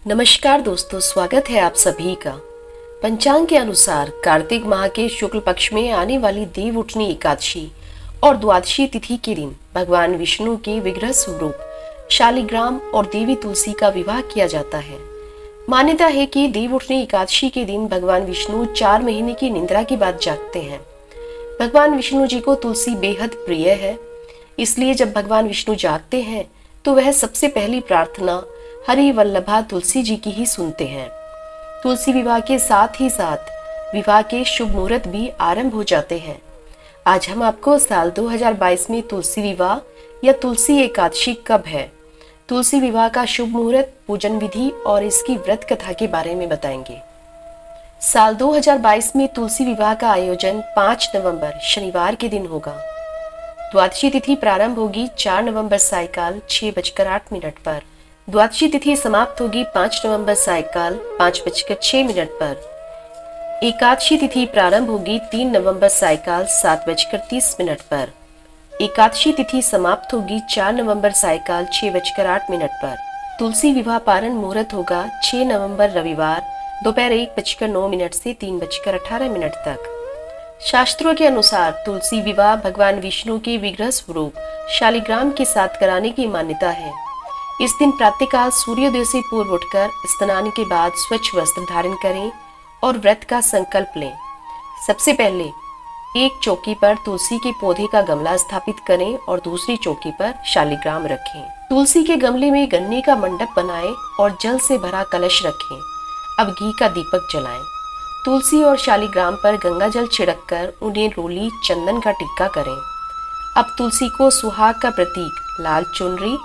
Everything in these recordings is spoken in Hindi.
नमस्कार दोस्तों, स्वागत है आप सभी का। पंचांग के अनुसार कार्तिक माह के शुक्ल पक्ष में आने वाली देव उठनी एकादशी और द्वादशी तिथि के दिन भगवान विष्णु के विग्रह स्वरूप शालिग्राम और देवी तुलसी का विवाह किया जाता है। मान्यता है कि देव उठनी एकादशी के दिन भगवान विष्णु 4 महीने की निद्रा के बाद जागते हैं। भगवान विष्णु जी को तुलसी बेहद प्रिय है, इसलिए जब भगवान विष्णु जागते हैं तो वह सबसे पहली प्रार्थना हरि वल्लभा तुलसी जी की ही सुनते हैं। तुलसी विवाह के साथ ही साथ विवाह के शुभ मुहूर्त भी आरंभ हो जाते हैं। आज हम आपको साल 2022 में तुलसी विवाह या तुलसी एकादशी कब है, तुलसी विवाह का शुभ मुहूर्त, पूजन विधि और इसकी व्रत कथा के बारे में बताएंगे। साल 2022 में तुलसी विवाह का आयोजन 5 नवंबर शनिवार के दिन होगा। द्वादशी तिथि प्रारंभ होगी 4 नवंबर सायकाल 6:08 पर। द्वादशी तिथि समाप्त होगी 5 नवंबर सायकाल 5:06 पर। एकादशी तिथि प्रारंभ होगी 3 नवंबर सायकाल 7:30 पर। एकादशी तिथि समाप्त होगी 4 नवंबर सायकाल 6:08 पर। तुलसी विवाह पारण मुहूर्त होगा 6 नवंबर रविवार दोपहर 1:09 से 3:18 तक। शास्त्रों के अनुसार तुलसी विवाह भगवान विष्णु के विग्रह स्वरूप शालिग्राम के साथ कराने की मान्यता है। इस दिन प्रातःकाल सूर्योदय से पूर्व उठकर स्नान के बाद स्वच्छ वस्त्र धारण करें और व्रत का संकल्प लें। सबसे पहले एक चौकी पर तुलसी के पौधे का गमला स्थापित करें और दूसरी चौकी पर शालिग्राम रखें। तुलसी के गमले में गन्ने का मंडप बनाएं और जल से भरा कलश रखें। अब घी का दीपक जलाएं। तुलसी और शालिग्राम पर गंगा जल छिड़ककर उन्हें रोली चंदन का टिक्का करें। अब तुलसी को सुहाग का प्रतीक लाल चुनरी,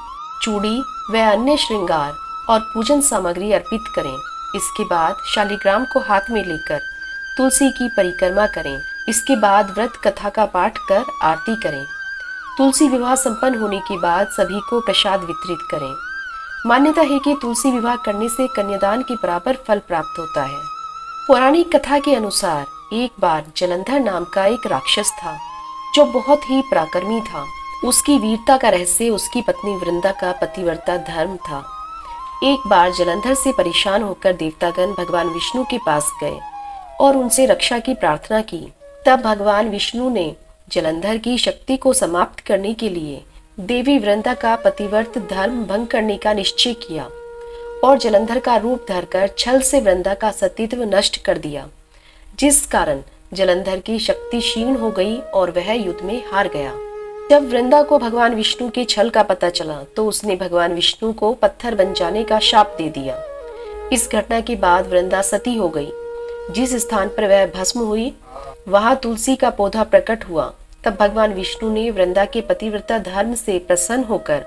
चूड़ी व अन्य श्रृंगार और पूजन सामग्री अर्पित करें। इसके बाद शालिग्राम को हाथ में लेकर तुलसी की परिक्रमा करें। इसके बाद व्रत कथा का पाठ कर आरती करें। तुलसी विवाह संपन्न होने के बाद सभी को प्रसाद वितरित करें। मान्यता है कि तुलसी विवाह करने से कन्यादान के बराबर फल प्राप्त होता है। पौराणिक कथा के अनुसार एक बार जलंधर नाम का एक राक्षस था जो बहुत ही पराक्रमी था। उसकी वीरता का रहस्य उसकी पत्नी वृंदा का पतिव्रता धर्म था। एक बार जलंधर से परेशान होकर देवतागण भगवान विष्णु के पास गए और उनसे रक्षा की प्रार्थना की। तब भगवान विष्णु ने जलंधर की शक्ति को समाप्त करने के लिए देवी वृंदा का पतिव्रत धर्म भंग करने का निश्चय किया और जलंधर का रूप धरकर छल से वृंदा का सतीत्व नष्ट कर दिया, जिस कारण जलंधर की शक्ति क्षीण हो गई और वह युद्ध में हार गया। जब वृंदा को भगवान विष्णु के छल का पता चला तो उसने भगवान विष्णु को पत्थर बन जाने का शाप दे दिया। इस घटना के बाद वृंदा सती हो गई। जिस स्थान पर वह भस्म हुई वहां तुलसी का पौधा प्रकट हुआ। तब भगवान विष्णु ने वृंदा के पतिव्रता धर्म से प्रसन्न होकर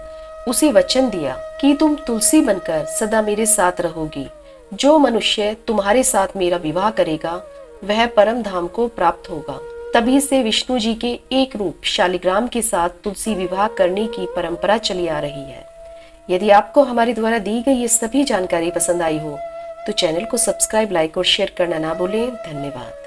उसे वचन दिया कि तुम तुलसी बनकर सदा मेरे साथ रहोगी। जो मनुष्य तुम्हारे साथ मेरा विवाह करेगा वह परम धाम को प्राप्त होगा। तभी से विष्णु जी के एक रूप शालिग्राम के साथ तुलसी विवाह करने की परंपरा चली आ रही है। यदि आपको हमारे द्वारा दी गई ये सभी जानकारी पसंद आई हो तो चैनल को सब्सक्राइब, लाइक और शेयर करना ना भूलें। धन्यवाद।